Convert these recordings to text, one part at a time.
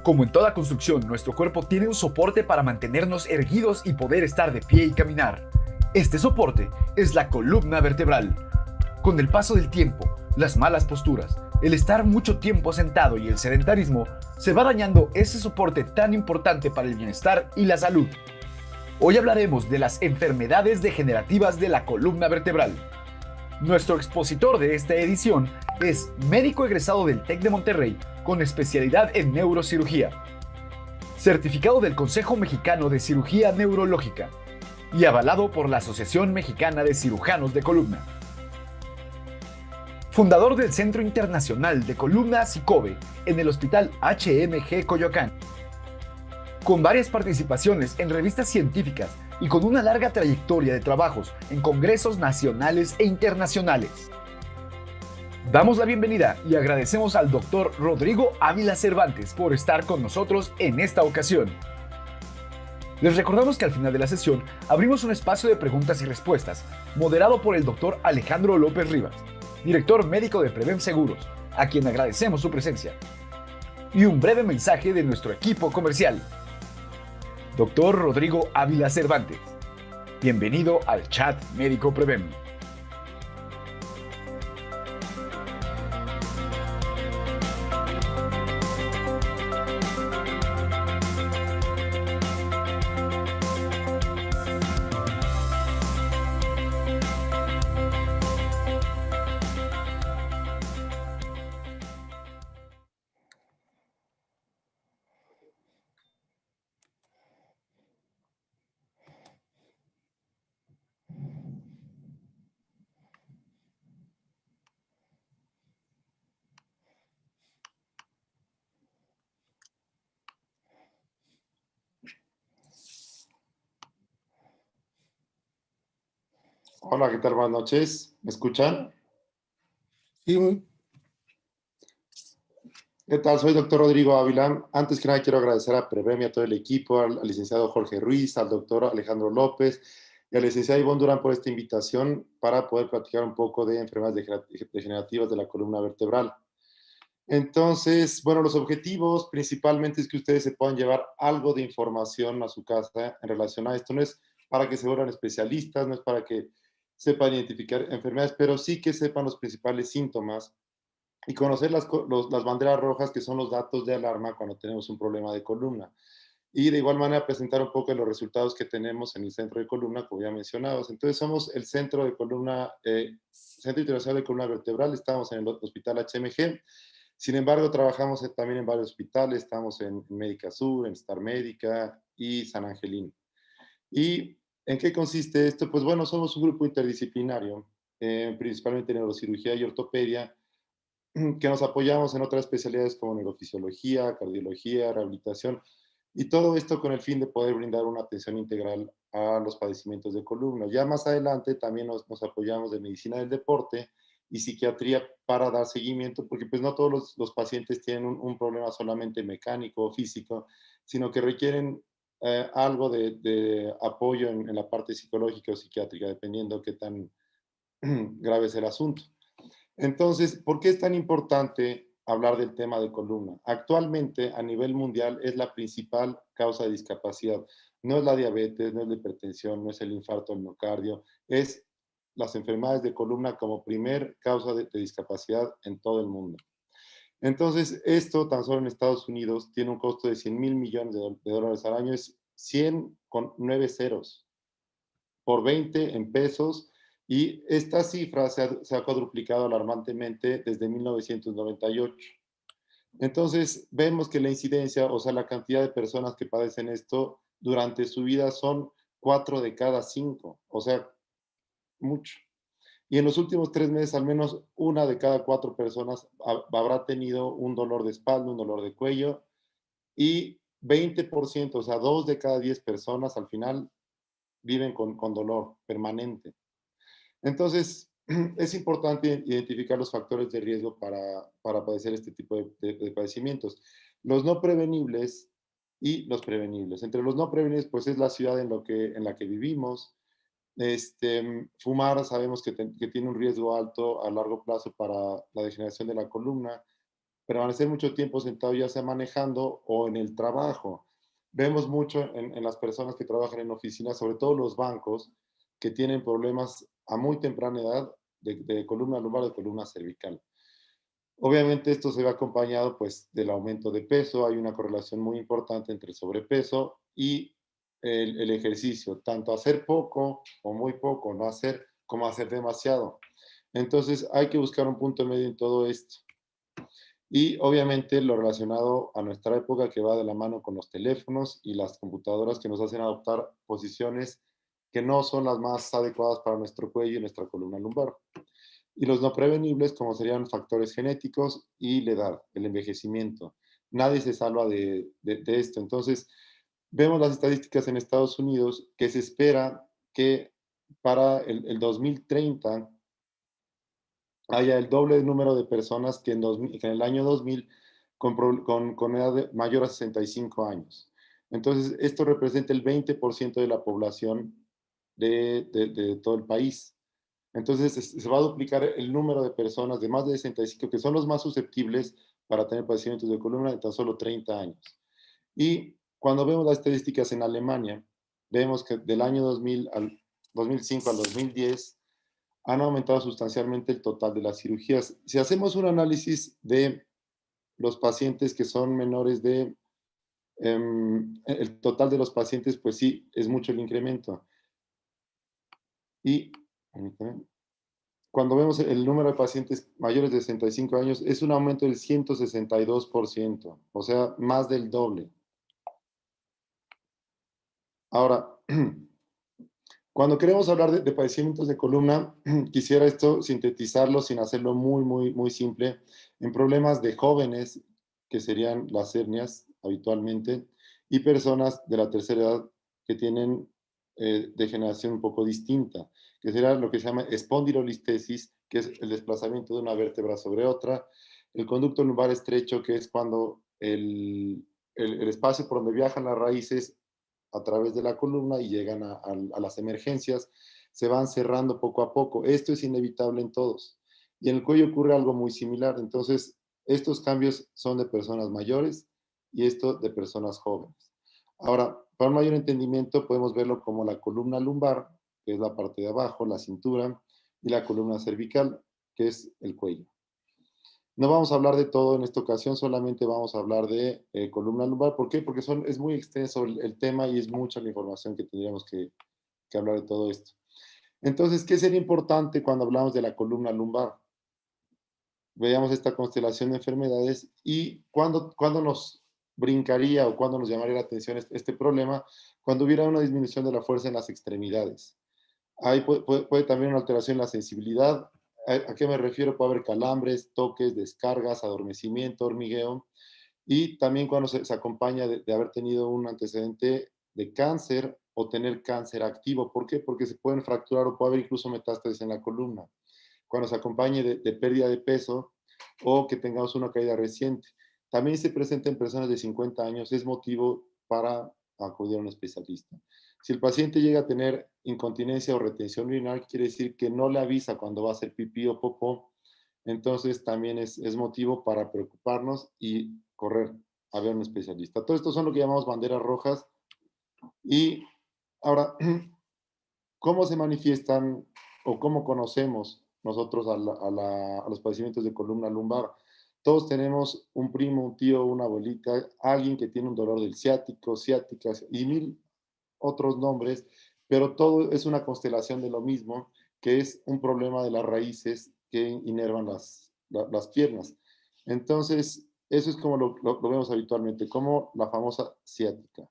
Como en toda construcción, nuestro cuerpo tiene un soporte para mantenernos erguidos y poder estar de pie y caminar. Este soporte es la columna vertebral. Con el paso del tiempo, las malas posturas, el estar mucho tiempo sentado y el sedentarismo, se va dañando ese soporte tan importante para el bienestar y la salud. Hoy hablaremos de las enfermedades degenerativas de la columna vertebral. Nuestro expositor de esta edición es médico egresado del TEC de Monterrey con especialidad en neurocirugía, certificado del Consejo Mexicano de Cirugía Neurológica y avalado por la Asociación Mexicana de Cirujanos de Columna. Fundador del Centro Internacional de Columna SICOBE en el Hospital HMG Coyoacán. Con varias participaciones en revistas científicas y con una larga trayectoria de trabajos en congresos nacionales e internacionales. Damos la bienvenida y agradecemos al Dr. Rodrigo Ávila Cervantes por estar con nosotros en esta ocasión. Les recordamos que al final de la sesión abrimos un espacio de preguntas y respuestas, moderado por el Dr. Alejandro López Rivas, director médico de Prevem Seguros, a quien agradecemos su presencia. Y un breve mensaje de nuestro equipo comercial. Dr. Rodrigo Ávila Cervantes, bienvenido al chat médico Prevem. Hola, ¿qué tal? Buenas noches. ¿Me escuchan? Sí, ¿Qué tal? Soy doctor Rodrigo Ávila. Antes que nada quiero agradecer a Prevem y a todo el equipo, al licenciado Jorge Ruiz, al doctor Alejandro López y a la licenciada Ivonne Durán por esta invitación para poder platicar un poco de enfermedades degenerativas de la columna vertebral. Entonces, bueno, los objetivos principalmente es que ustedes se puedan llevar algo de información a su casa en relación a esto. No es para que se vuelvan especialistas, no es para que sepan identificar enfermedades, pero sí que sepan los principales síntomas y conocer las banderas rojas, que son los datos de alarma cuando tenemos un problema de columna. Y de igual manera presentar un poco de los resultados que tenemos en el centro de columna, como ya mencionados. Entonces somos el centro de columna, Centro Internacional de Columna Vertebral, estamos en el Hospital HMG. Sin embargo, trabajamos también en varios hospitales, estamos en Médica Sur, en Star Médica y San Angelín. ¿Y en qué consiste esto? Pues bueno, somos un grupo interdisciplinario, principalmente en neurocirugía y ortopedia, que nos apoyamos en otras especialidades como neurofisiología, cardiología, rehabilitación, y todo esto con el fin de poder brindar una atención integral a los padecimientos de columna. Ya más adelante también nos apoyamos de medicina del deporte y psiquiatría para dar seguimiento, porque pues no todos los pacientes tienen un problema solamente mecánico o físico, sino que requieren algo de apoyo en la parte psicológica o psiquiátrica, dependiendo qué tan grave es el asunto. Entonces, ¿por qué es tan importante hablar del tema de columna? Actualmente, a nivel mundial, es la principal causa de discapacidad. No es la diabetes, no es la hipertensión, no es el infarto al miocardio, es las enfermedades de columna como primer causa de discapacidad en todo el mundo. Entonces, esto tan solo en Estados Unidos tiene un costo de 100,000 millones de dólares al año, es 100 con 9 ceros, por 20 en pesos, y esta cifra se ha cuadruplicado alarmantemente desde 1998. Entonces, vemos que la incidencia, o sea, la cantidad de personas que padecen esto durante su vida son 4 de cada 5, o sea, mucho. Y en los últimos 3 meses, al menos una de cada 4 personas habrá tenido un dolor de espalda, un dolor de cuello, y 20%, o sea, 2 de cada 10 personas al final viven con dolor permanente. Entonces, es importante identificar los factores de riesgo para padecer este tipo de padecimientos. Los no prevenibles y los prevenibles. Entre los no prevenibles, pues es la ciudad en la que vivimos. Fumar sabemos que tiene un riesgo alto a largo plazo para la degeneración de la columna. permanecer mucho tiempo sentado, ya sea manejando o en el trabajo. Vemos mucho en las personas que trabajan en oficinas, sobre todo los bancos, que tienen problemas a muy temprana edad de columna lumbar, de columna cervical. Obviamente esto se ve acompañado pues del aumento de peso, hay una correlación muy importante entre el sobrepeso y el ejercicio, tanto hacer poco o muy poco, no hacer como hacer demasiado. Entonces hay que buscar un punto medio en todo esto. Y obviamente lo relacionado a nuestra época que va de la mano con los teléfonos y las computadoras que nos hacen adoptar posiciones que no son las más adecuadas para nuestro cuello y nuestra columna lumbar. Y los no prevenibles, como serían factores genéticos y la edad, el envejecimiento. Nadie se salva de esto. Entonces, vemos las estadísticas en Estados Unidos que se espera que para el 2030 haya el doble de número de personas que que en el año 2000 con edad mayor a 65 años. Entonces, esto representa el 20% de la población de todo el país. Entonces, se va a duplicar el número de personas de más de 65, que son los más susceptibles para tener padecimientos de columna de tan solo 30 años. Y cuando vemos las estadísticas en Alemania, vemos que del año 2000 al 2005 al 2010 han aumentado sustancialmente el total de las cirugías. Si hacemos un análisis de los pacientes que son menores de, el total de los pacientes, pues sí, es mucho el incremento. Y cuando vemos el número de pacientes mayores de 65 años, es un aumento del 162%, o sea, más del doble. Ahora, cuando queremos hablar de padecimientos de columna, quisiera esto sintetizarlo sin hacerlo muy simple, en problemas de jóvenes, que serían las hernias habitualmente, y personas de la tercera edad que tienen degeneración un poco distinta, que será lo que se llama espondilolistesis, que es el desplazamiento de una vértebra sobre otra, el conducto lumbar estrecho, que es cuando el espacio por donde viajan las raíces a través de la columna y llegan a las emergencias, se van cerrando poco a poco. Esto es inevitable en todos. Y en el cuello ocurre algo muy similar. Entonces, estos cambios son de personas mayores y esto de personas jóvenes. Ahora, para un mayor entendimiento, podemos verlo como la columna lumbar, que es la parte de abajo, la cintura, y la columna cervical, que es el cuello. No vamos a hablar de todo en esta ocasión, solamente vamos a hablar de columna lumbar. ¿Por qué? Porque es muy extenso el tema y es mucha la información que tendríamos que hablar de todo esto. Entonces, ¿qué sería importante cuando hablamos de la columna lumbar? Veamos esta constelación de enfermedades y cuándo nos brincaría o cuándo nos llamaría la atención este problema, cuando hubiera una disminución de la fuerza en las extremidades. Ahí puede también una alteración en la sensibilidad. ¿A qué me refiero? Puede haber calambres, toques, descargas, adormecimiento, hormigueo. Y también cuando se acompaña de haber tenido un antecedente de cáncer o tener cáncer activo. ¿Por qué? Porque se pueden fracturar o puede haber incluso metástasis en la columna. Cuando se acompañe de pérdida de peso o que tengamos una caída reciente. También se presenta en personas de 50 años, es motivo para acudir a un especialista. Si el paciente llega a tener incontinencia o retención urinaria, quiere decir que no le avisa cuando va a hacer pipí o popó, entonces también es motivo para preocuparnos y correr a ver a un especialista. Todo esto son lo que llamamos banderas rojas. Y ahora, ¿cómo se manifiestan o cómo conocemos nosotros a los padecimientos de columna lumbar? Todos tenemos un primo, un tío, una abuelita, alguien que tiene un dolor del ciático, ciáticas y mil otros nombres, pero todo es una constelación de lo mismo, que es un problema de las raíces que inervan las piernas. Entonces, eso es como lo vemos habitualmente, como la famosa ciática.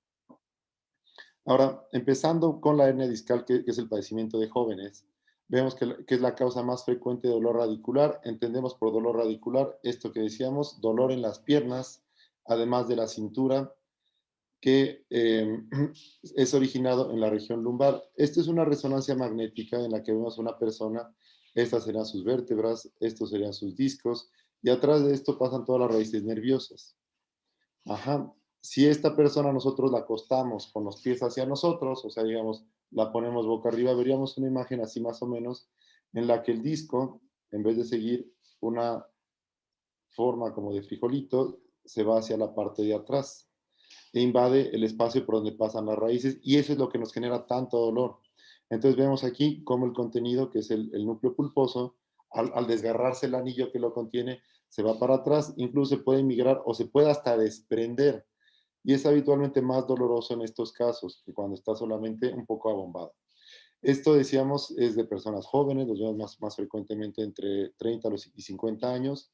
Ahora, empezando con la hernia discal, que es el padecimiento de jóvenes, vemos que es la causa más frecuente de dolor radicular. Entendemos por dolor radicular esto que decíamos, dolor en las piernas, además de la cintura, que es originado en la región lumbar. Esta es una resonancia magnética en la que vemos a una persona, estas serían sus vértebras, estos serían sus discos, y atrás de esto pasan todas las raíces nerviosas. Ajá. Si esta persona nosotros la acostamos con los pies hacia nosotros, o sea, digamos, la ponemos boca arriba, veríamos una imagen así más o menos, en la que el disco, en vez de seguir una forma como de frijolito, se va hacia la parte de atrás e invade el espacio por donde pasan las raíces y eso es lo que nos genera tanto dolor. Entonces vemos aquí cómo el contenido, que es el núcleo pulposo, al desgarrarse el anillo que lo contiene, se va para atrás, incluso se puede migrar o se puede hasta desprender. Y es habitualmente más doloroso en estos casos que cuando está solamente un poco abombado. Esto, decíamos, es de personas jóvenes, los vemos más frecuentemente entre 30 y 50 años,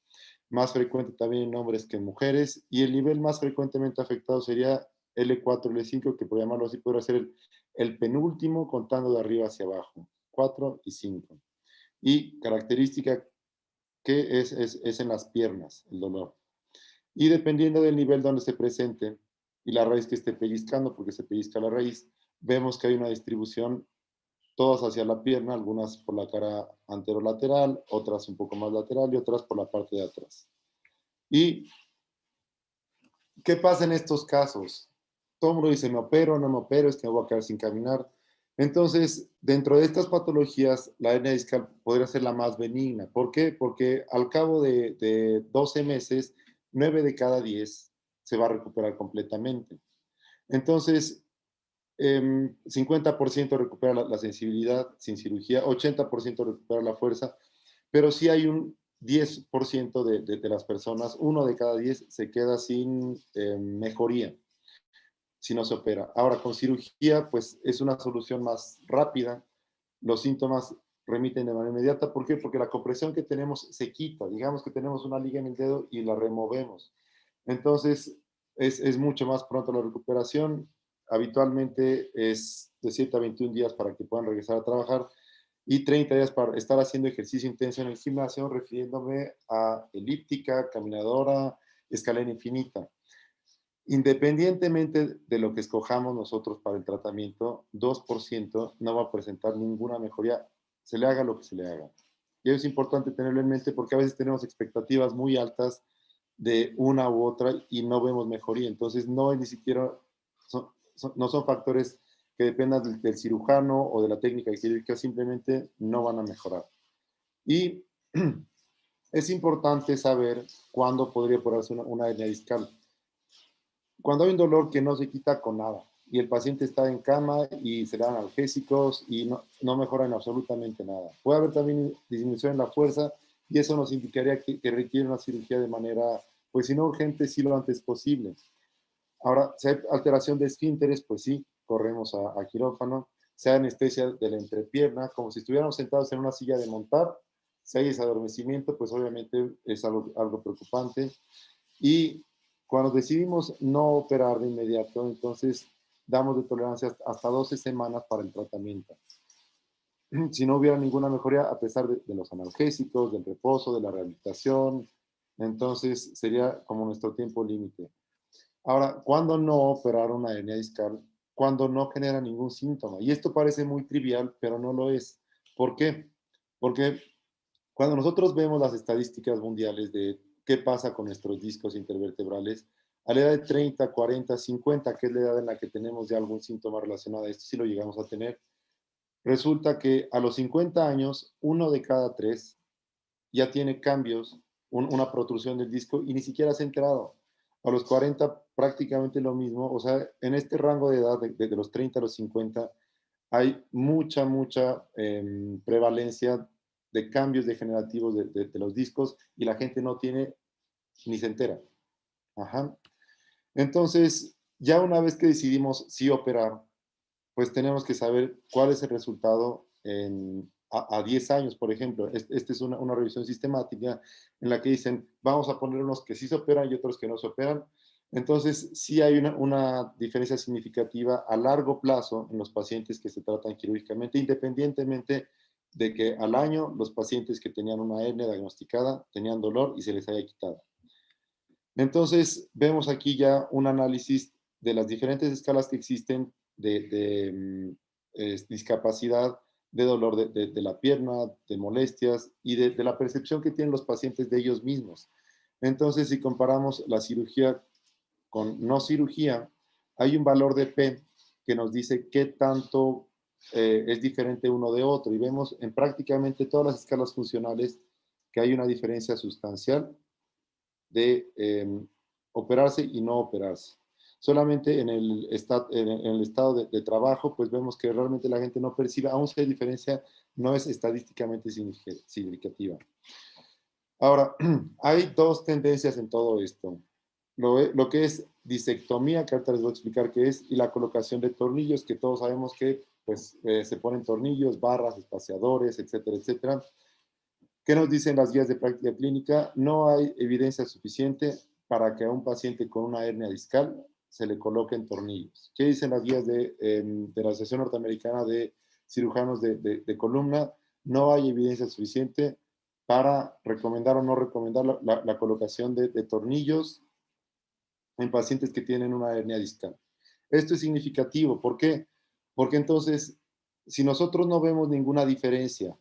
más frecuente también en hombres que en mujeres, y el nivel más frecuentemente afectado sería L4, L5, que por llamarlo así podría ser el penúltimo contando de arriba hacia abajo, 4 y 5. Y característica que es en las piernas, el dolor. Y dependiendo del nivel donde se presente y la raíz que esté pellizcando, porque se pellizca la raíz, vemos que hay una distribución todas hacia la pierna, algunas por la cara anterolateral, otras un poco más lateral y otras por la parte de atrás. ¿Y qué pasa en estos casos? Todo el mundo dice, me opero, no me opero, es que me voy a quedar sin caminar. Entonces, dentro de estas patologías, la hernia discal podría ser la más benigna. ¿Por qué? Porque al cabo de 12 meses, 9 de cada 10 se va a recuperar completamente. Entonces, 50% recupera la sensibilidad sin cirugía, 80% recupera la fuerza, pero sí hay un 10% de las personas, uno de cada 10 se queda sin mejoría si no se opera. Ahora, con cirugía, pues es una solución más rápida, los síntomas remiten de manera inmediata. ¿Por qué? Porque la compresión que tenemos se quita. Digamos que tenemos una liga en el dedo y la removemos. Entonces, es mucho más pronto la recuperación. Habitualmente es de 7 a 21 días para que puedan regresar a trabajar y 30 días para estar haciendo ejercicio intenso en el gimnasio, refiriéndome a elíptica, caminadora, escalera infinita. Independientemente de lo que escojamos nosotros para el tratamiento, 2% no va a presentar ninguna mejoría, se le haga lo que se le haga. Y eso es importante tenerlo en mente porque a veces tenemos expectativas muy altas de una u otra y no vemos mejoría. Entonces, no es ni siquiera, no son factores que dependan del cirujano o de la técnica quirúrgica, simplemente no van a mejorar. Y es importante saber cuándo podría operarse una hernia discal. Cuando hay un dolor que no se quita con nada y el paciente está en cama y se le dan analgésicos y no mejoran absolutamente nada. Puede haber también disminución en la fuerza y eso nos indicaría que requiere una cirugía de manera, pues si no urgente, sí lo antes posible. Ahora, si hay alteración de esfínteres, pues sí, corremos a quirófano. Si hay anestesia de la entrepierna, como si estuviéramos sentados en una silla de montar. Si hay ese adormecimiento, pues obviamente es algo preocupante. Y cuando decidimos no operar de inmediato, entonces damos de tolerancia hasta 12 semanas para el tratamiento. Si no hubiera ninguna mejoría, a pesar de los analgésicos, del reposo, de la rehabilitación, entonces sería como nuestro tiempo límite. Ahora, ¿cuándo no operar una hernia discal? Cuando no genera ningún síntoma. Y esto parece muy trivial, pero no lo es. ¿Por qué? Porque cuando nosotros vemos las estadísticas mundiales de qué pasa con nuestros discos intervertebrales, a la edad de 30, 40, 50, que es la edad en la que tenemos ya algún síntoma relacionado a esto, si lo llegamos a tener, resulta que a los 50 años, uno de cada tres ya tiene cambios, una protrusión del disco y ni siquiera se ha enterado. A los 40 prácticamente lo mismo, o sea, en este rango de edad, de los 30 a los 50, hay mucha prevalencia de cambios degenerativos de los discos y la gente no tiene ni se entera. Ajá. Entonces, ya una vez que decidimos sí operar, pues tenemos que saber cuál es el resultado a 10 años, por ejemplo. Esta es una revisión sistemática en la que dicen, vamos a poner unos que sí se operan y otros que no se operan. Entonces, sí hay una diferencia significativa a largo plazo en los pacientes que se tratan quirúrgicamente, independientemente de que al año los pacientes que tenían una hernia diagnosticada tenían dolor y se les haya quitado. Entonces, vemos aquí ya un análisis de las diferentes escalas que existen de discapacidad, de dolor de la pierna, de molestias y de la percepción que tienen los pacientes de ellos mismos. Entonces, si comparamos la cirugía con no cirugía, hay un valor de P que nos dice qué tanto es diferente uno de otro. Y vemos en prácticamente todas las escalas funcionales que hay una diferencia sustancial de operarse y no operarse. Solamente en el, en el estado de trabajo, pues vemos que realmente la gente no percibe, aún si hay diferencia, no es estadísticamente significativa. Ahora, hay dos tendencias en todo esto. Lo que es disectomía, que ahorita les voy a explicar qué es, y la colocación de tornillos, que todos sabemos que pues, se ponen tornillos, barras, espaciadores, etcétera, etcétera. ¿Qué nos dicen las guías de práctica clínica? No hay evidencia suficiente para que a un paciente con una hernia discal se le coloquen tornillos. ¿Qué dicen las guías de la Asociación Norteamericana de Cirujanos de Columna? No hay evidencia suficiente para recomendar o no recomendar la colocación de tornillos en pacientes que tienen una hernia discal. Esto es significativo. ¿Por qué? Porque entonces, si nosotros no vemos ninguna diferencia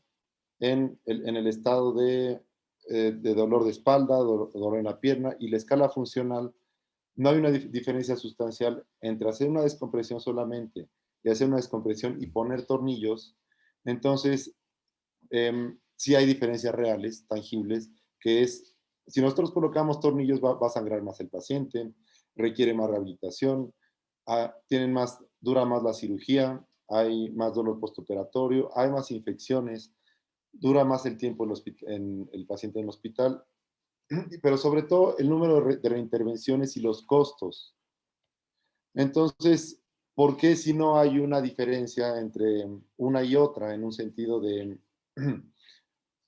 en el estado de dolor de espalda, dolor en la pierna y la escala funcional, no hay una diferencia sustancial entre hacer una descompresión solamente y hacer una descompresión y poner tornillos. Entonces, sí hay diferencias reales, tangibles, que es, si nosotros colocamos tornillos va a sangrar más el paciente, requiere más rehabilitación, dura más la cirugía, hay más dolor postoperatorio, hay más infecciones, dura más el tiempo en el paciente en el hospital, pero sobre todo el número de reintervenciones y los costos. Entonces, ¿por qué si no hay una diferencia entre una y otra en un sentido de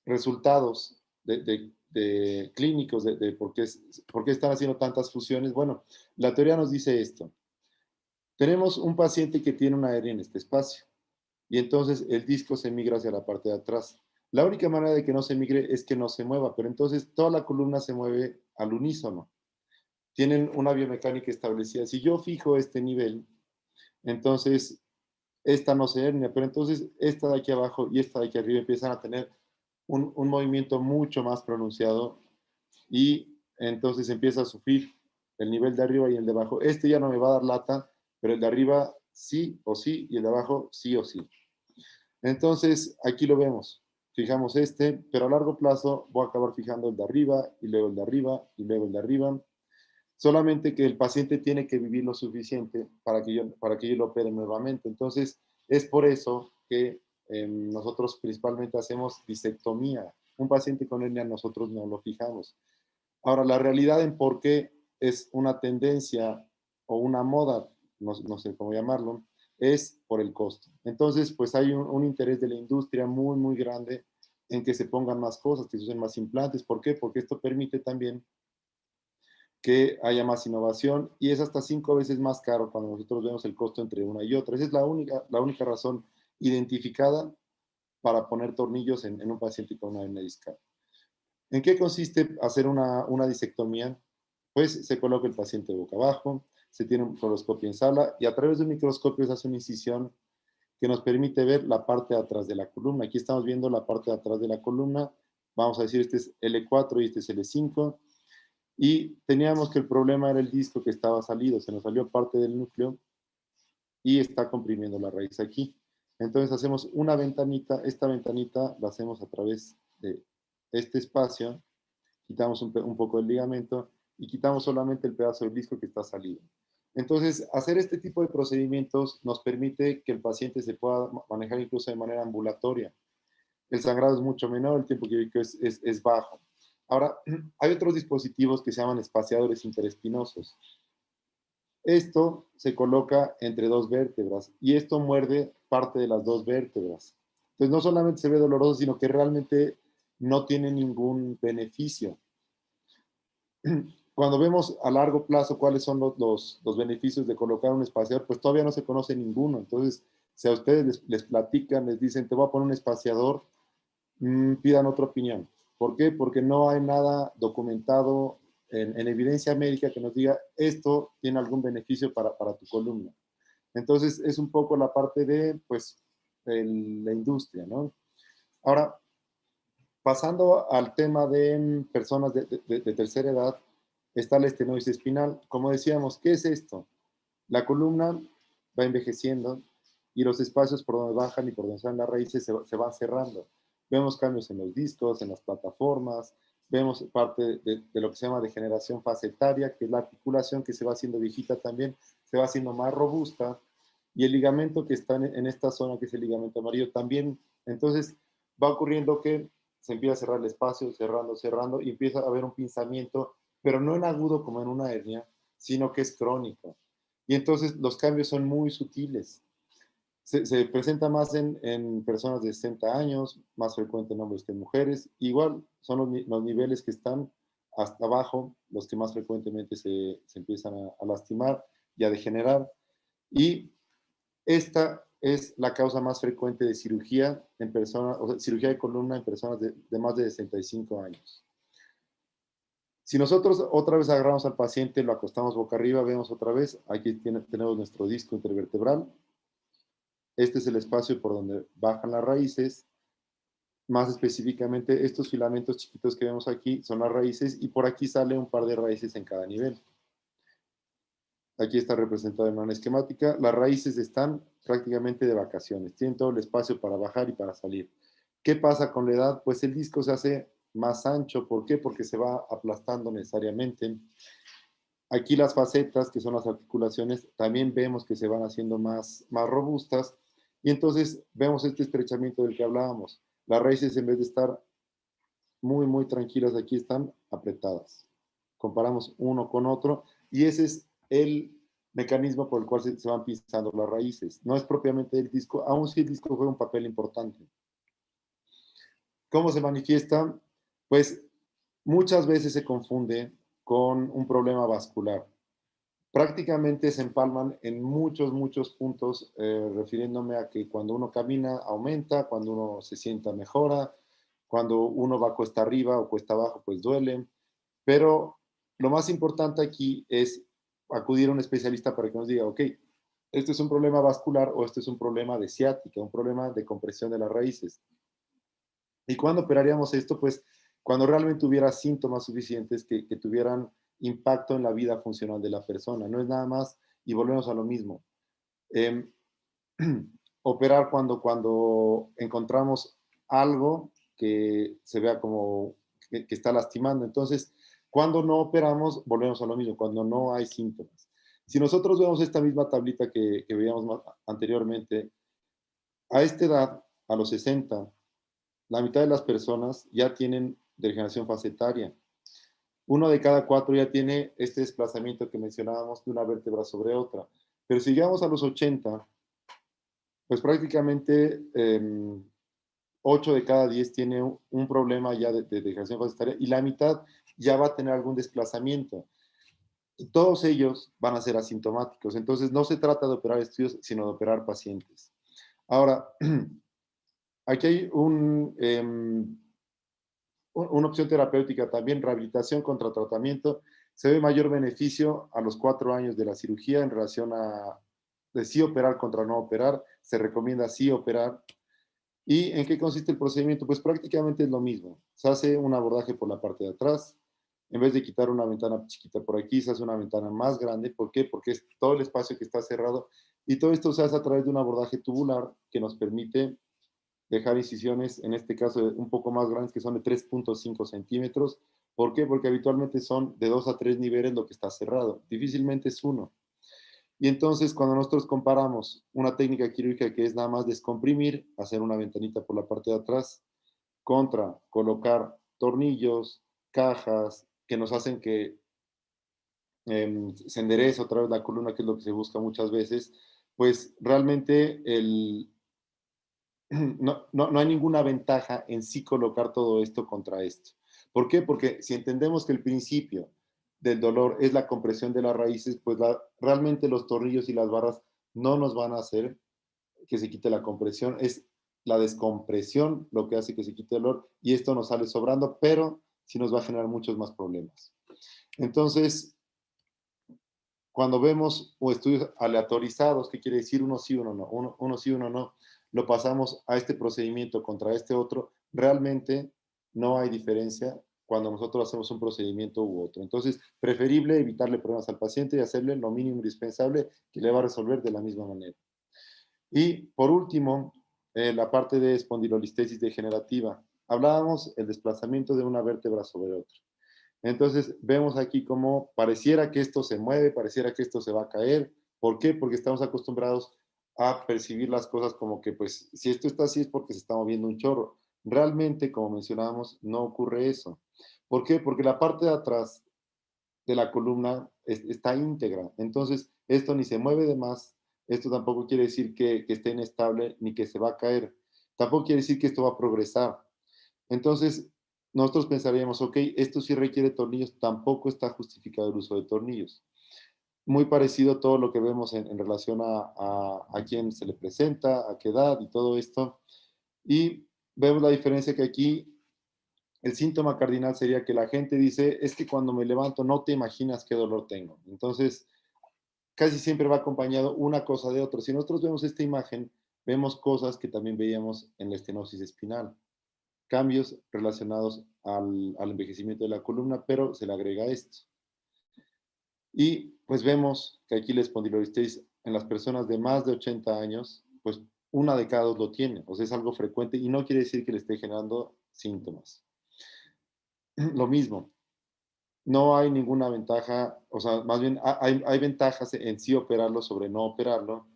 resultados de clínicos, de por qué están haciendo tantas fusiones? Bueno, la teoría nos dice esto. Tenemos un paciente que tiene una hernia en este espacio y entonces el disco se migra hacia la parte de atrás. La única manera de que no se migre es que no se mueva, pero entonces toda la columna se mueve al unísono. Tienen una biomecánica establecida. Si yo fijo este nivel, entonces esta no se hernia, pero entonces esta de aquí abajo y esta de aquí arriba empiezan a tener un movimiento mucho más pronunciado y entonces empieza a sufrir el nivel de arriba y el de abajo. Este ya no me va a dar lata, pero el de arriba sí o sí y el de abajo sí o sí. Entonces, aquí lo vemos. Fijamos este, pero a largo plazo voy a acabar fijando el de arriba y luego el de arriba y luego el de arriba. Solamente que el paciente tiene que vivir lo suficiente para que yo lo opere nuevamente. Entonces, es por eso que nosotros principalmente hacemos disectomía. Un paciente con hernia nosotros no lo fijamos. Ahora, la realidad en por qué es una tendencia o una moda, no sé cómo llamarlo, es por el costo. Entonces, pues hay un interés de la industria muy, muy grande en que se pongan más cosas, que se usen más implantes. ¿Por qué? Porque esto permite también que haya más innovación y es hasta 5 veces más caro cuando nosotros vemos el costo entre una y otra. Esa es la única razón identificada para poner tornillos en un paciente con una hernia discal. ¿En qué consiste hacer una disectomía? Pues se coloca el paciente boca abajo, se tiene un fluoroscopio en sala y a través de un microscopio se hace una incisión que nos permite ver la parte de atrás de la columna. Aquí estamos viendo la parte de atrás de la columna. Vamos a decir, este es L4 y este es L5. Y teníamos que el problema era el disco que estaba salido. Se nos salió parte del núcleo y está comprimiendo la raíz aquí. Entonces hacemos una ventanita. Esta ventanita la hacemos a través de este espacio. Quitamos un poco del ligamento y quitamos solamente el pedazo del disco que está salido. Entonces, hacer este tipo de procedimientos nos permite que el paciente se pueda manejar incluso de manera ambulatoria. El sangrado es mucho menor, el tiempo quirúrgico es bajo. Ahora, hay otros dispositivos que se llaman espaciadores interespinosos. Esto se coloca entre dos vértebras y esto muerde parte de las dos vértebras. Entonces, no solamente se ve doloroso, sino que realmente no tiene ningún beneficio. Cuando vemos a largo plazo cuáles son los beneficios de colocar un espaciador, pues todavía no se conoce ninguno. Entonces, si a ustedes les platican, les dicen, te voy a poner un espaciador, pidan otra opinión. ¿Por qué? Porque no hay nada documentado en evidencia médica que nos diga esto tiene algún beneficio para tu columna. Entonces, es un poco la parte de, pues, la industria, ¿no? Ahora, pasando al tema de personas de tercera edad, está la estenosis espinal. Como decíamos, ¿qué es esto? La columna va envejeciendo y los espacios por donde bajan y por donde salen las raíces se van cerrando. Vemos cambios en los discos, en las plataformas, vemos parte de lo que se llama degeneración facetaria, que es la articulación que se va haciendo viejita también, se va haciendo más robusta, y el ligamento que está en esta zona, que es el ligamento amarillo, también, entonces va ocurriendo que se empieza a cerrar el espacio, cerrando, cerrando, y empieza a haber un pinzamiento, pero no en agudo como en una hernia, sino que es crónico. Y entonces los cambios son muy sutiles. Se presenta más en personas de 60 años, más frecuente en hombres que en mujeres. Igual son los niveles que están hasta abajo los que más frecuentemente se empiezan a lastimar y a degenerar. Y esta es la causa más frecuente de cirugía en personas, o sea, cirugía de columna en personas de más de 65 años. Si nosotros otra vez agarramos al paciente, lo acostamos boca arriba, vemos otra vez, aquí tenemos nuestro disco intervertebral. Este es el espacio por donde bajan las raíces. Más específicamente, estos filamentos chiquitos que vemos aquí son las raíces y por aquí sale un par de raíces en cada nivel. Aquí está representado en una esquemática. Las raíces están prácticamente de vacaciones. Tienen todo el espacio para bajar y para salir. ¿Qué pasa con la edad? Pues el disco se hace más ancho. ¿Por qué? Porque se va aplastando necesariamente. Aquí las facetas, que son las articulaciones, también vemos que se van haciendo más robustas. Y entonces vemos este estrechamiento del que hablábamos. Las raíces, en vez de estar muy tranquilas, aquí están apretadas. Comparamos uno con otro y ese es el mecanismo por el cual se van pisando las raíces. No es propiamente el disco, aun si el disco juega un papel importante. ¿Cómo se manifiesta? Pues muchas veces se confunde con un problema vascular. Prácticamente se empalman en muchos puntos, refiriéndome a que cuando uno camina aumenta, cuando uno se sienta mejora, cuando uno va cuesta arriba o cuesta abajo, pues duele. Pero lo más importante aquí es acudir a un especialista para que nos diga, ok, esto es un problema vascular o esto es un problema de ciática, un problema de compresión de las raíces. ¿Y cuándo operaríamos esto? Pues cuando realmente hubiera síntomas suficientes que tuvieran impacto en la vida funcional de la persona. No es nada más, y volvemos a lo mismo. Eh, operar cuando encontramos algo que se vea como que está lastimando. Entonces, cuando no operamos, volvemos a lo mismo, cuando no hay síntomas. Si nosotros vemos esta misma tablita que veíamos anteriormente, a esta edad, a los 60, la mitad de las personas ya tienen degeneración facetaria. Uno de cada cuatro ya tiene este desplazamiento que mencionábamos de una vértebra sobre otra. Pero si llegamos a los 80, pues prácticamente 8 de cada 10 tiene un problema ya de degeneración facetaria y la mitad ya va a tener algún desplazamiento. Y todos ellos van a ser asintomáticos. Entonces no se trata de operar estudios, sino de operar pacientes. Ahora, aquí hay una opción terapéutica también, rehabilitación contra tratamiento. Se ve mayor beneficio a los 4 años de la cirugía en relación a de sí operar contra no operar. Se recomienda sí operar. ¿Y en qué consiste el procedimiento? Pues prácticamente es lo mismo. Se hace un abordaje por la parte de atrás. En vez de quitar una ventana chiquita por aquí, se hace una ventana más grande. ¿Por qué? Porque es todo el espacio que está cerrado. Y todo esto se hace a través de un abordaje tubular que nos permite dejar incisiones, en este caso un poco más grandes, que son de 3.5 centímetros. ¿Por qué? Porque habitualmente son de 2 a 3 niveles lo que está cerrado. Difícilmente es uno. Y entonces, cuando nosotros comparamos una técnica quirúrgica que es nada más descomprimir, hacer una ventanita por la parte de atrás, contra colocar tornillos, cajas, que nos hacen que se enderece otra vez la columna, que es lo que se busca muchas veces, pues realmente no hay ninguna ventaja en sí colocar todo esto contra esto. ¿Por qué? Porque si entendemos que el principio del dolor es la compresión de las raíces, pues realmente los tornillos y las barras no nos van a hacer que se quite la compresión, es la descompresión lo que hace que se quite el dolor y esto nos sale sobrando, pero sí nos va a generar muchos más problemas. Entonces, cuando vemos o estudios aleatorizados, ¿qué quiere decir uno sí, uno no? Uno sí, uno no. Lo pasamos a este procedimiento contra este otro. Realmente no hay diferencia cuando nosotros hacemos un procedimiento u otro. Entonces, preferible evitarle problemas al paciente y hacerle lo mínimo indispensable que le va a resolver de la misma manera. Y por último, la parte de espondilolistesis degenerativa. hablábamos el desplazamiento de una vértebra sobre otra. Entonces, vemos aquí cómo pareciera que esto se mueve, pareciera que esto se va a caer. ¿Por qué? Porque estamos acostumbrados a percibir las cosas como que, pues, si esto está así es porque se está moviendo un chorro. Realmente, como mencionábamos, no ocurre eso. ¿Por qué? Porque la parte de atrás de la columna está íntegra. Entonces, esto ni se mueve de más, esto tampoco quiere decir que esté inestable ni que se va a caer. Tampoco quiere decir que esto va a progresar. Entonces, nosotros pensaríamos, ok, esto sí requiere tornillos, tampoco está justificado el uso de tornillos. Muy parecido a todo lo que vemos en relación a quién se le presenta, a qué edad y todo esto. Y vemos la diferencia que aquí el síntoma cardinal sería que la gente dice, es que cuando me levanto no te imaginas qué dolor tengo. Entonces, casi siempre va acompañado una cosa de otra. Si nosotros vemos esta imagen, vemos cosas que también veíamos en la estenosis espinal, cambios relacionados al envejecimiento de la columna, pero se le agrega esto. Y pues vemos que aquí la espondilolistesis en las personas de más de 80 años, pues una de cada dos lo tiene, o sea, es algo frecuente y no quiere decir que le esté generando síntomas. Lo mismo, no hay ninguna ventaja, o sea, más bien hay ventajas en sí operarlo sobre no operarlo.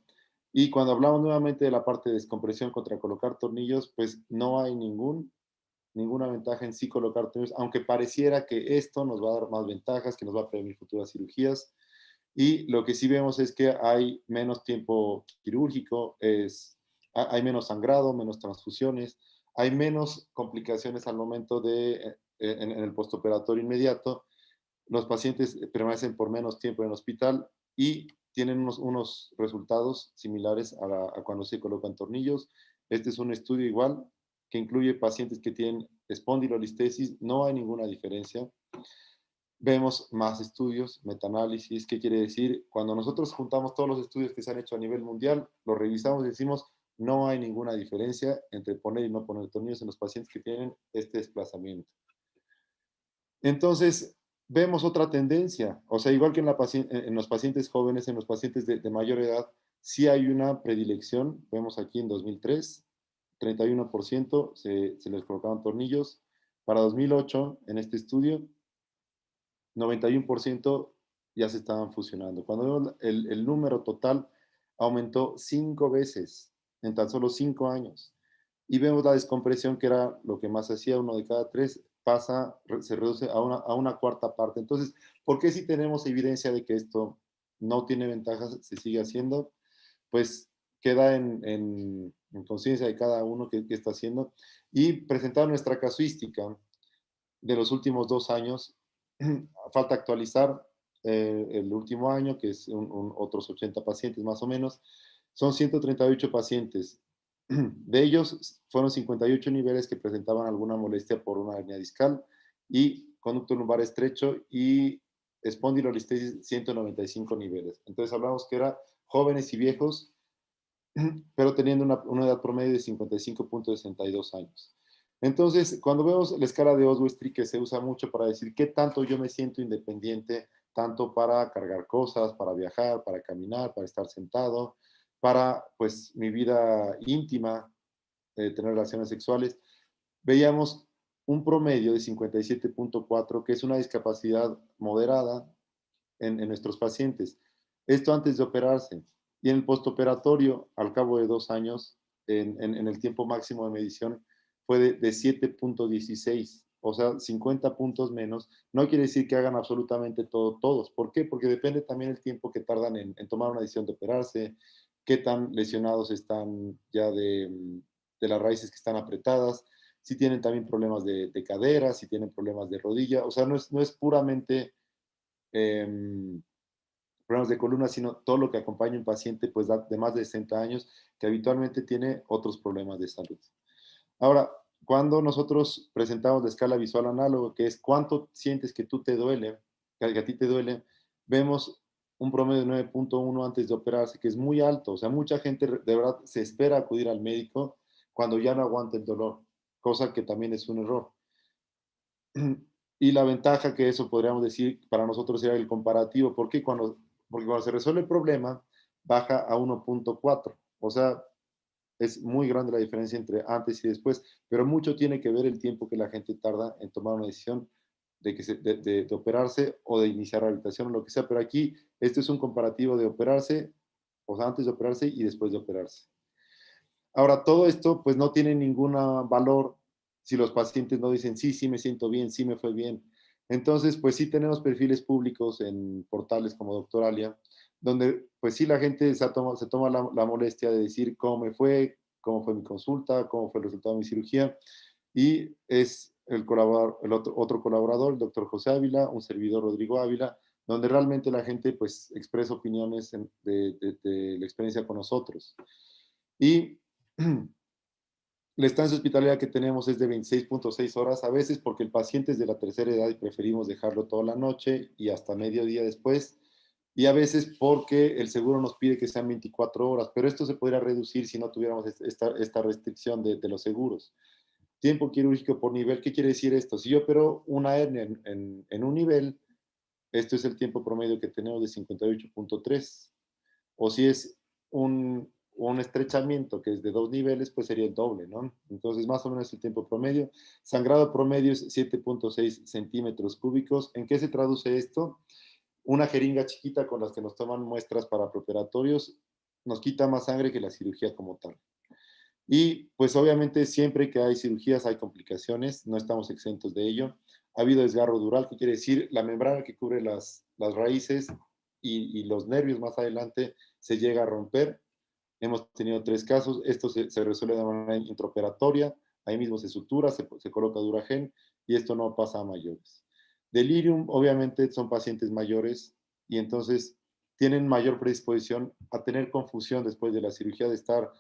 Y cuando hablamos nuevamente de la parte de descompresión contra colocar tornillos, pues no hay ninguna ventaja en sí colocar tornillos, aunque pareciera que esto nos va a dar más ventajas, que nos va a prevenir futuras cirugías. Y lo que sí vemos es que hay menos tiempo quirúrgico, hay menos sangrado, menos transfusiones, hay menos complicaciones al momento en el postoperatorio inmediato. Los pacientes permanecen por menos tiempo en el hospital y tienen unos resultados similares a cuando se colocan tornillos. Este es un estudio igual que incluye pacientes que tienen espondilolistesis, no hay ninguna diferencia. Vemos más estudios, metaanálisis. ¿Qué quiere decir? Cuando nosotros juntamos todos los estudios que se han hecho a nivel mundial, los revisamos y decimos, no hay ninguna diferencia entre poner y no poner tornillos en los pacientes que tienen este desplazamiento. Entonces, vemos otra tendencia, o sea, igual que en los pacientes jóvenes, en los pacientes de mayor edad, sí hay una predilección. Vemos aquí en 2003, 31% se les colocaban tornillos. Para 2008, en este estudio, 91% ya se estaban fusionando. Cuando vemos el número total, aumentó 5 veces en tan solo 5 años. Y vemos la descompresión, que era lo que más hacía, uno de cada tres, se reduce a una cuarta parte. Entonces, ¿por qué si tenemos evidencia de que esto no tiene ventajas, se sigue haciendo? Pues queda en conciencia de cada uno que está haciendo. Y presentar nuestra casuística de los últimos 2 años. Falta actualizar el último año, que es otros 80 pacientes más o menos. Son 138 pacientes. De ellos fueron 58 niveles que presentaban alguna molestia por una hernia discal y conducto lumbar estrecho, y espondilolistesis 195 niveles. Entonces hablamos que eran jóvenes y viejos, pero teniendo una edad promedio de 55.62 años. Entonces, cuando vemos la escala de Oswestry, que se usa mucho para decir qué tanto yo me siento independiente, tanto para cargar cosas, para viajar, para caminar, para estar sentado, para pues mi vida íntima, tener relaciones sexuales, veíamos un promedio de 57.4, que es una discapacidad moderada en nuestros pacientes. Esto antes de operarse. Y en el postoperatorio, al cabo de 2 años, en el tiempo máximo de medición, fue de 7.16, o sea, 50 puntos menos. No quiere decir que hagan absolutamente todo todos. ¿Por qué? Porque depende también el tiempo que tardan en tomar una decisión de operarse, qué tan lesionados están ya de las raíces que están apretadas, si tienen también problemas de cadera, si tienen problemas de rodilla. O sea, no es puramente eh, problemas de columna, sino todo lo que acompaña a un paciente pues, de más de 60 años que habitualmente tiene otros problemas de salud. Ahora, cuando nosotros presentamos la escala visual análoga, que es cuánto sientes que tú te duele, que a ti te duele, vemos un promedio de 9.1 antes de operarse, que es muy alto. O sea, mucha gente de verdad se espera acudir al médico cuando ya no aguanta el dolor, cosa que también es un error. Y la ventaja que eso podríamos decir para nosotros era el comparativo. ¿Por qué? Porque cuando se resuelve el problema, baja a 1.4. O sea, es muy grande la diferencia entre antes y después, pero mucho tiene que ver el tiempo que la gente tarda en tomar una decisión de operarse o de iniciar rehabilitación o lo que sea, pero aquí esto es un comparativo de operarse, o sea, antes de operarse y después de operarse. Ahora, todo esto pues no tiene ningún valor si los pacientes no dicen, sí, sí me siento bien, sí me fue bien. Entonces, pues sí tenemos perfiles públicos en portales como Doctoralia, donde pues sí la gente se toma la molestia de decir cómo me fue, cómo fue mi consulta, cómo fue el resultado de mi cirugía, y es el otro colaborador, el doctor José Ávila, un servidor Rodrigo Ávila, donde realmente la gente pues expresa opiniones de la experiencia con nosotros. Y la estancia hospitalaria que tenemos es de 26.6 horas, a veces porque el paciente es de la tercera edad y preferimos dejarlo toda la noche y hasta mediodía después, y a veces porque el seguro nos pide que sean 24 horas, pero esto se podría reducir si no tuviéramos esta restricción de los seguros. Tiempo quirúrgico por nivel, ¿qué quiere decir esto? Si yo opero una hernia en un nivel, esto es el tiempo promedio que tenemos de 58.3. O si es un estrechamiento que es de 2 niveles, pues sería el doble, ¿no? Entonces, más o menos el tiempo promedio. Sangrado promedio es 7.6 centímetros cúbicos. ¿En qué se traduce esto? Una jeringa chiquita con las que nos toman muestras para preoperatorios nos quita más sangre que la cirugía como tal. Y pues obviamente siempre que hay cirugías hay complicaciones, no estamos exentos de ello. Ha habido desgarro dural, que quiere decir la membrana que cubre las raíces y los nervios más adelante se llega a romper. Hemos tenido 3 casos, esto se resuelve de manera intraoperatoria, ahí mismo se sutura, se coloca Duragen y esto no pasa a mayores. Delirium, obviamente son pacientes mayores y entonces tienen mayor predisposición a tener confusión después de la cirugía, de estar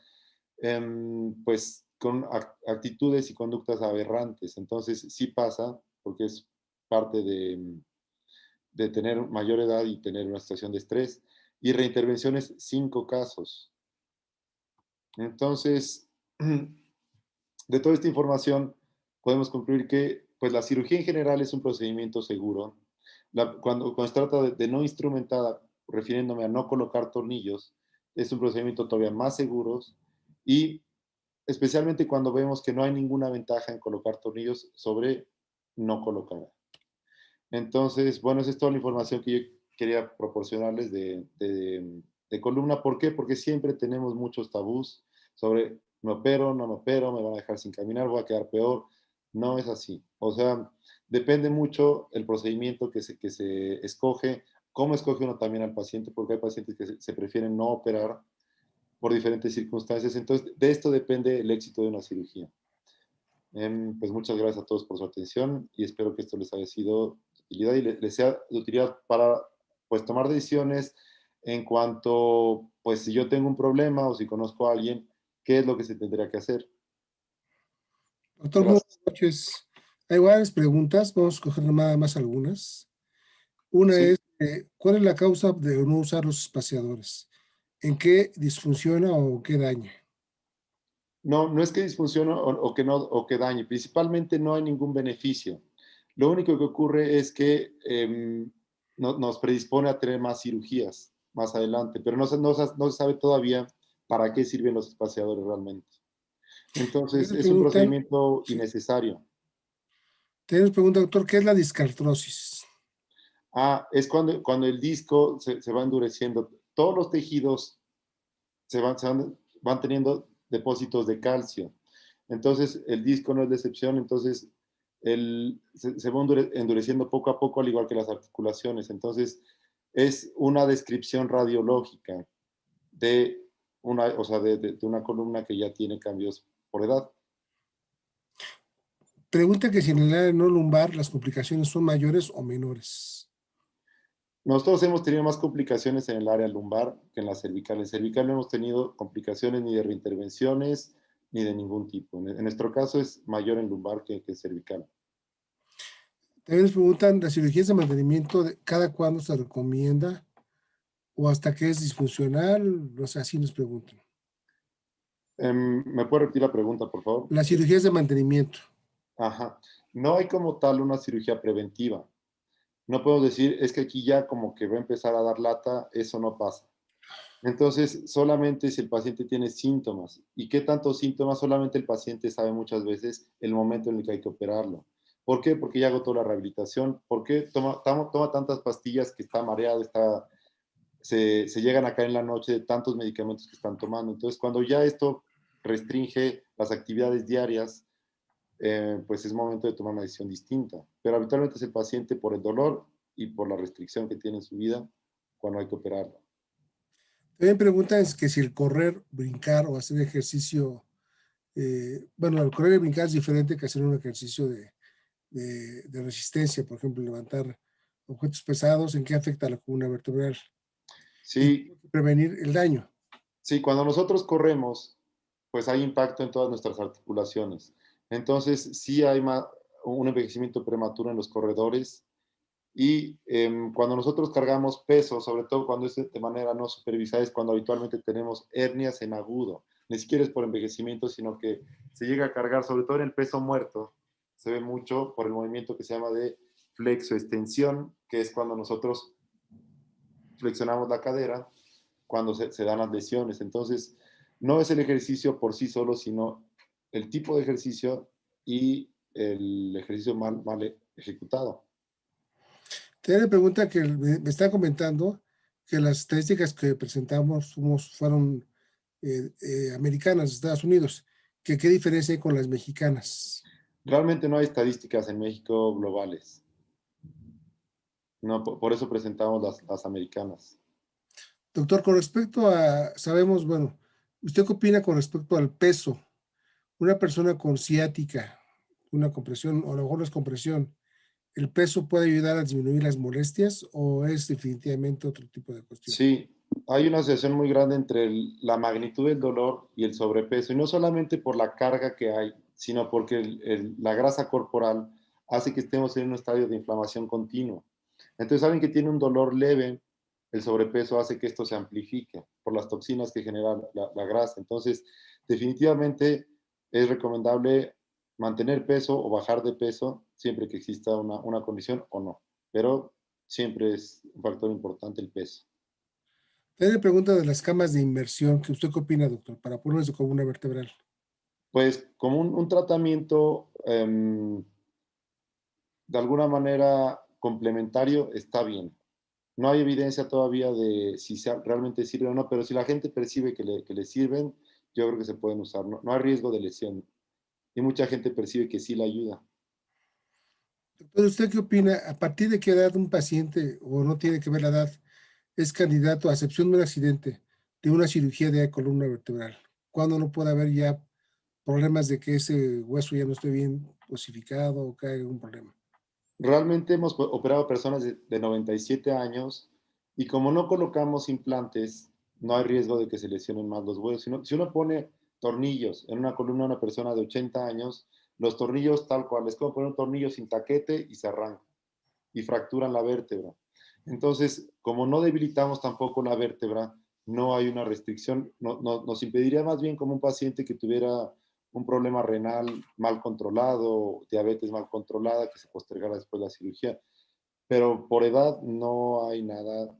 pues con actitudes y conductas aberrantes. Entonces sí pasa, porque es parte de tener mayor edad y tener una situación de estrés. Y reintervenciones, 5 casos. Entonces, de toda esta información, podemos concluir que pues, la cirugía en general es un procedimiento seguro. Cuando se trata de no instrumentada, refiriéndome a no colocar tornillos, es un procedimiento todavía más seguro y especialmente cuando vemos que no hay ninguna ventaja en colocar tornillos sobre no colocar. Entonces, bueno, esa es toda la información que yo quería proporcionarles de columna. ¿Por qué? Porque siempre tenemos muchos tabús sobre me opero, no me opero, me van a dejar sin caminar, voy a quedar peor. No es así. O sea, depende mucho el procedimiento que se escoge, cómo escoge uno también al paciente, porque hay pacientes que se prefieren no operar por diferentes circunstancias. Entonces, de esto depende el éxito de una cirugía. Pues muchas gracias a todos por su atención y espero que esto les haya sido de utilidad y les sea de utilidad para pues, tomar decisiones en cuanto, pues si yo tengo un problema o si conozco a alguien, qué es lo que se tendría que hacer. Doctor, buenas Gracias. noches. Hay varias preguntas, vamos a escoger nada más algunas. Una Sí, es, ¿cuál es la causa de no usar los espaciadores? ¿En qué disfunciona o qué daña? no, no es que disfuncione o que no, o que dañe, principalmente no hay ningún beneficio. Lo único que ocurre es que nos predispone a tener más cirugías más adelante, pero no se sabe todavía para qué sirven los espaciadores realmente. Entonces, También nos es un preguntan, procedimiento sí, innecesario. también nos pregunta, doctor, ¿qué es la discartrosis? Es cuando el disco se va endureciendo. Todos los tejidos van teniendo depósitos de calcio. Entonces, el disco no es la excepción. Entonces, se va endureciendo poco a poco, al igual que las articulaciones. Entonces, es una descripción radiológica de o sea, de una columna que ya tiene cambios por edad. Pregunta que si en el área no lumbar las complicaciones son mayores o menores. Nosotros hemos tenido más complicaciones en el área lumbar que en la cervical. En cervical no hemos tenido complicaciones ni de reintervenciones ni de ningún tipo. En nuestro caso es mayor en lumbar que en cervical. También nos preguntan, ¿las cirugías de mantenimiento cada cuándo se recomienda o hasta que es disfuncional? O sea, así nos preguntan. ¿Me puede repetir la pregunta, por favor? Las cirugías de mantenimiento. Ajá. No hay como tal una cirugía preventiva. No podemos decir, es que aquí ya como que va a empezar a dar lata, eso no pasa. Entonces, solamente si el paciente tiene síntomas. ¿Y qué tantos síntomas? Solamente el paciente sabe muchas veces el momento en el que hay que operarlo. ¿Por qué? Porque ya agotó la rehabilitación. ¿Por qué toma tantas pastillas que está mareado, se llegan a caer en la noche de tantos medicamentos que están tomando? Entonces, cuando ya esto restringe las actividades diarias, pues es momento de tomar una decisión distinta. Pero habitualmente es el paciente por el dolor y por la restricción que tiene en su vida cuando hay que operarlo. También preguntan es que si el correr, brincar o hacer ejercicio, bueno, el correr y brincar es diferente que hacer un ejercicio de resistencia, por ejemplo, levantar objetos pesados, ¿en qué afecta a la columna vertebral? Y Sí, prevenir el daño. sí, cuando nosotros corremos, pues hay impacto en todas nuestras articulaciones. Entonces, sí hay un envejecimiento prematuro en los corredores y cuando nosotros cargamos peso, sobre todo cuando es de manera no supervisada, es cuando habitualmente tenemos hernias en agudo. Ni siquiera es por envejecimiento, sino que se llega a cargar, sobre todo en el peso muerto, se ve mucho por el movimiento que se llama de flexoextensión, que es cuando nosotros flexionamos la cadera cuando se dan las lesiones. Entonces, no es el ejercicio por sí solo, sino el tipo de ejercicio y el ejercicio mal ejecutado. Tiene pregunta que me está comentando que las estadísticas que presentamos fueron americanas, de Estados Unidos, que qué diferencia hay con las mexicanas. Realmente no hay estadísticas en México globales. No, por eso presentamos las americanas. Doctor, con respecto a, sabemos, bueno, ¿usted qué opina con respecto al peso? Una persona con ciática, una compresión, o a lo mejor no es compresión, ¿el peso puede ayudar a disminuir las molestias o es definitivamente otro tipo de cuestión? Sí, hay una asociación muy grande entre la magnitud del dolor y el sobrepeso, y no solamente por la carga que hay, sino porque la grasa corporal hace que estemos en un estadio de inflamación continua. Entonces, alguien que tiene un dolor leve, el sobrepeso hace que esto se amplifique por las toxinas que genera la grasa. Entonces, definitivamente es recomendable mantener peso o bajar de peso siempre que exista una condición o no, pero siempre es un factor importante el peso. Tiene pregunta de las camas de inmersión, ¿que usted qué opina, doctor, para ponerse de columna vertebral? Pues como un tratamiento de alguna manera complementario está bien. No hay evidencia todavía de si realmente sirve o no, pero si la gente percibe que le sirven, yo creo que se pueden usar. No, no hay riesgo de lesión. Y mucha gente percibe que sí la ayuda. Doctor, ¿usted qué opina? ¿A partir de qué edad un paciente, o no tiene que ver la edad, es candidato a excepción de un accidente de una cirugía de columna vertebral? ¿Cuándo no puede haber ya problemas de que ese hueso ya no esté bien osificado o que haya algún problema? Realmente hemos operado personas de 97 años y como no colocamos implantes, no hay riesgo de que se lesionen más los huesos. Si uno pone tornillos en una columna de una persona de 80 años, los tornillos tal cual, es como poner un tornillo sin taquete y se arranca y fracturan la vértebra. Entonces, como no debilitamos tampoco la vértebra, no hay una restricción, nos impediría más bien como un paciente que tuviera un problema renal mal controlado, diabetes mal controlada, que se postergara después la cirugía. Pero por edad no hay nada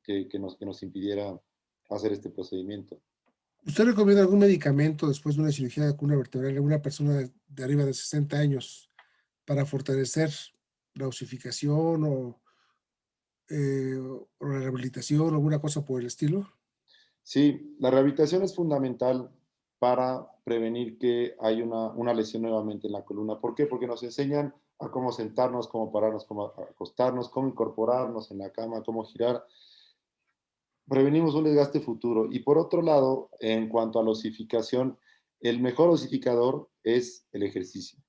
que nos impidiera hacer este procedimiento. ¿Usted recomienda algún medicamento después de una cirugía de columna vertebral en una persona de arriba de 60 años para fortalecer la osificación o la rehabilitación o alguna cosa por el estilo? Sí, la rehabilitación es fundamental para prevenir que hay una lesión nuevamente en la columna. ¿Por qué? Porque nos enseñan a cómo sentarnos, cómo pararnos, cómo acostarnos, cómo incorporarnos en la cama, cómo girar. Prevenimos un desgaste futuro. Y por otro lado, en cuanto a la osificación, el mejor osificador es el ejercicio.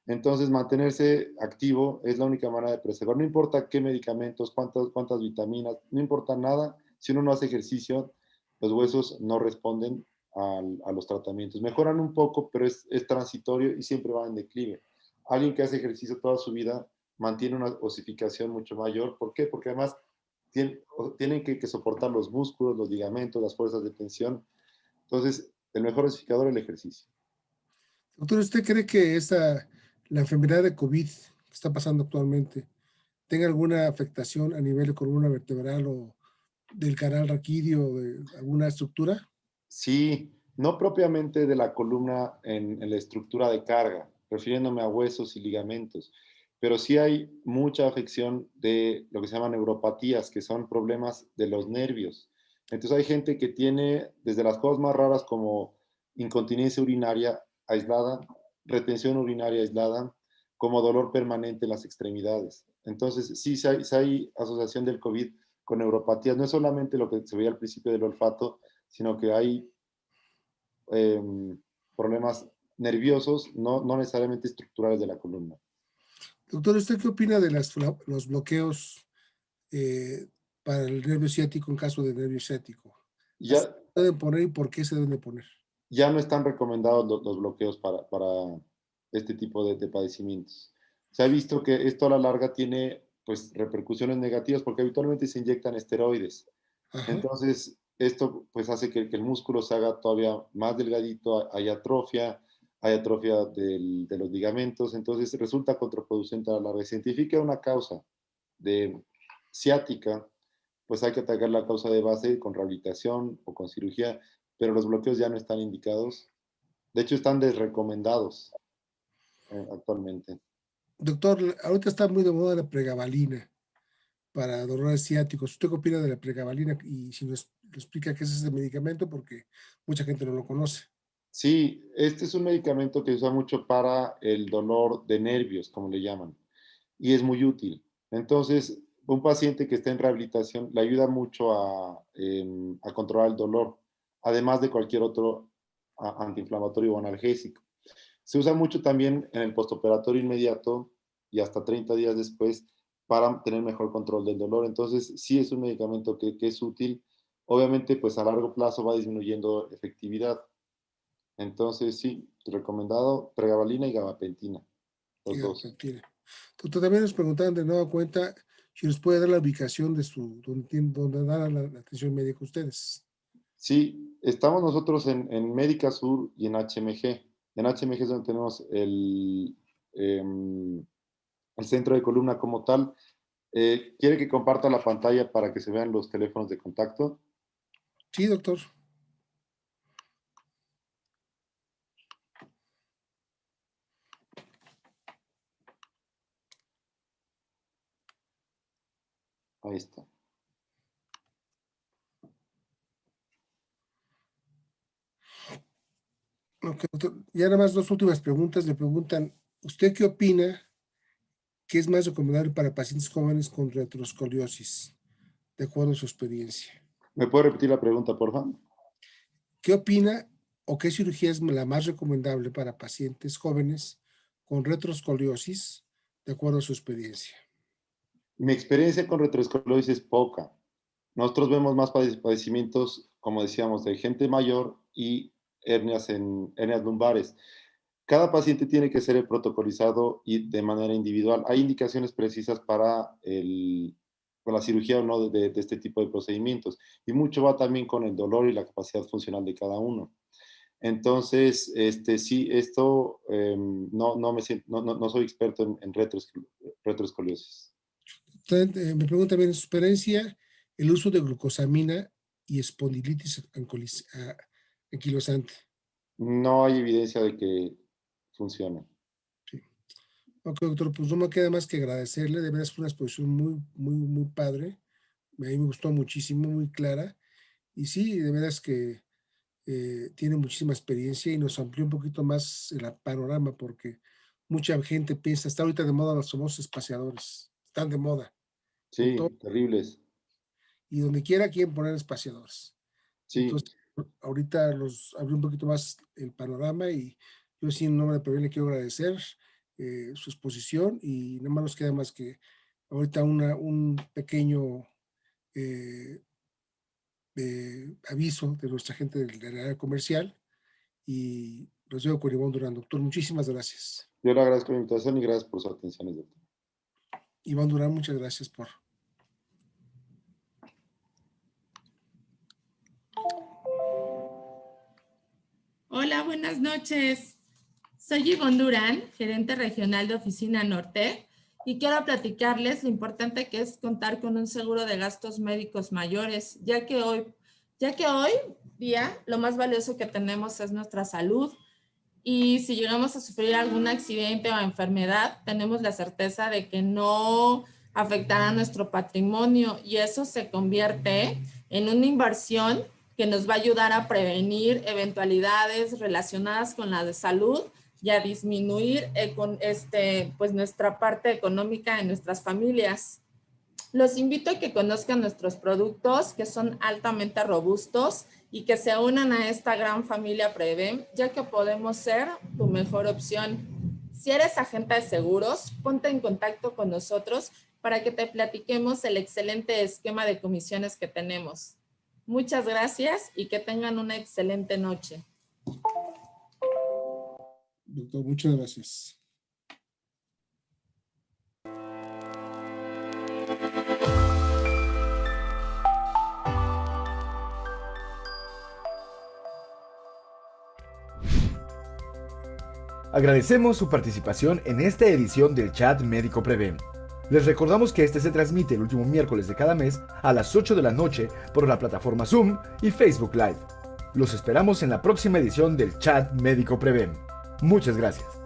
Entonces, mantenerse activo es la única manera de preservar. No importa qué medicamentos, cuántas vitaminas, no importa nada. Si uno no hace ejercicio, los huesos no responden a los tratamientos. Mejoran un poco, pero es transitorio y siempre va en declive. Alguien que hace ejercicio toda su vida mantiene una osificación mucho mayor. ¿Por qué? Porque además tienen que soportar los músculos, los ligamentos, las fuerzas de tensión. Entonces, el mejor osificador es el ejercicio. Doctor, ¿usted cree que la enfermedad de COVID que está pasando actualmente tenga alguna afectación a nivel de columna vertebral del canal raquídeo, de alguna estructura? Sí, no propiamente de la columna en la estructura de carga, refiriéndome a huesos y ligamentos, pero sí hay mucha afección de lo que se llaman neuropatías, que son problemas de los nervios. Entonces hay gente que tiene desde las cosas más raras como incontinencia urinaria aislada, retención urinaria aislada, como dolor permanente en las extremidades. Entonces sí hay asociación del COVID con neuropatías. No es solamente lo que se veía al principio del olfato, sino que hay eh, problemas nerviosos, no necesariamente estructurales de la columna. Doctor, ¿usted qué opina de los bloqueos eh, para el nervio ciático en caso de nervio ciático? ¿Se Ya, pueden poner y por qué se deben de poner? ya no están recomendados los bloqueos para este tipo de padecimientos. Se ha visto que esto a la larga tiene pues repercusiones negativas porque habitualmente se inyectan esteroides. Ajá. Entonces, esto pues hace que el músculo se haga todavía más delgadito, hay atrofia de los ligamentos, entonces resulta contraproducente a la larga. Si identifica una causa de ciática, pues hay que atacar la causa de base con rehabilitación o con cirugía, pero los bloqueos ya no están indicados. De hecho, están desrecomendados actualmente. Doctor, ahorita está muy de moda la pregabalina para dolores ciáticos. ¿Usted qué opina de la pregabalina? Y si nos explica qué es ese medicamento, porque mucha gente no lo conoce. Sí, este es un medicamento que se usa mucho para el dolor de nervios, como le llaman, y es muy útil. Entonces, un paciente que está en rehabilitación le ayuda mucho a controlar el dolor, además de cualquier otro antiinflamatorio o analgésico. Se usa mucho también en el postoperatorio inmediato y hasta 30 días después para tener mejor control del dolor. Entonces, sí es un medicamento que es útil. Obviamente, pues a largo plazo va disminuyendo efectividad. Entonces, sí, recomendado pregabalina y gabapentina, Y los dos. gabapentina. Doctor, también nos preguntaban de nueva cuenta si nos puede dar la ubicación de donde dan la atención médica ustedes. Sí, estamos nosotros en Médica Sur y en HMG. En HMG es donde tenemos el centro de columna como tal. ¿Quiere que comparta la pantalla para que se vean los teléfonos de contacto? Sí, doctor. Ahí está. Ok, doctor. Ya nada más dos últimas preguntas. Le preguntan, ¿usted qué opina que es más recomendable para pacientes jóvenes con retroescoliosis, de acuerdo a su experiencia? ¿Me puede repetir la pregunta, por favor? ¿Qué opina o qué cirugía es la más recomendable para pacientes jóvenes con retroescoliosis, de acuerdo a su experiencia? Mi experiencia con retroesclerosis es poca. Nosotros vemos más padecimientos, como decíamos, de gente mayor y hernias lumbares. Cada paciente tiene que ser protocolizado y de manera individual. Hay indicaciones precisas para con la cirugía o no de este tipo de procedimientos. Y mucho va también con el dolor y la capacidad funcional de cada uno. Entonces, sí, esto no me siento, no soy experto en retroescoliosis. Me pregunta también en su experiencia el uso de glucosamina y espondilitis anquilosante. No hay evidencia de que funcione. Sí. Ok, doctor, pues no me queda más que agradecerle. De verdad fue una exposición muy, muy, muy padre. A mí me gustó muchísimo, muy clara. Y sí, de veras que tiene muchísima experiencia y nos amplió un poquito más el panorama porque mucha gente piensa, está ahorita de moda los famosos espaciadores, están de moda en todo Sí, terribles. y donde quiera quieren poner espaciadores. Sí, Entonces, ahorita los abrió un poquito más el panorama y yo sí en nombre de Preven le quiero agradecer su exposición y nada más nos queda más que ahorita un pequeño eh, aviso de nuestra gente del área comercial y los veo con Iván Durán. Doctor, muchísimas gracias. yo le agradezco la invitación y gracias por su atención, doctor. Iván Durán, muchas gracias por... Hola, buenas noches. Soy Ivonne Durán, gerente regional de Oficina Norte, Y quiero platicarles lo importante que es contar con un seguro de gastos médicos mayores, ya que hoy día lo más valioso que tenemos es nuestra salud. Y si llegamos a sufrir algún accidente o enfermedad, tenemos la certeza de que no afectará nuestro patrimonio y eso se convierte en una inversión que nos va a ayudar a prevenir eventualidades relacionadas con la de salud y a disminuir pues nuestra parte económica en nuestras familias. Los invito a que conozcan nuestros productos que son altamente robustos y que se unan a esta gran familia Prevem, ya que podemos ser tu mejor opción. Si eres agente de seguros, ponte en contacto con nosotros para que te platiquemos el excelente esquema de comisiones que tenemos. Muchas gracias y que tengan una excelente noche. Doctor, muchas gracias. Agradecemos su participación en esta edición del Chat Médico Prevem. Les recordamos que este se transmite el último miércoles de cada mes a las 8 de la noche por la plataforma Zoom y Facebook Live. Los esperamos en la próxima edición del Chat Médico Prevem. Muchas gracias.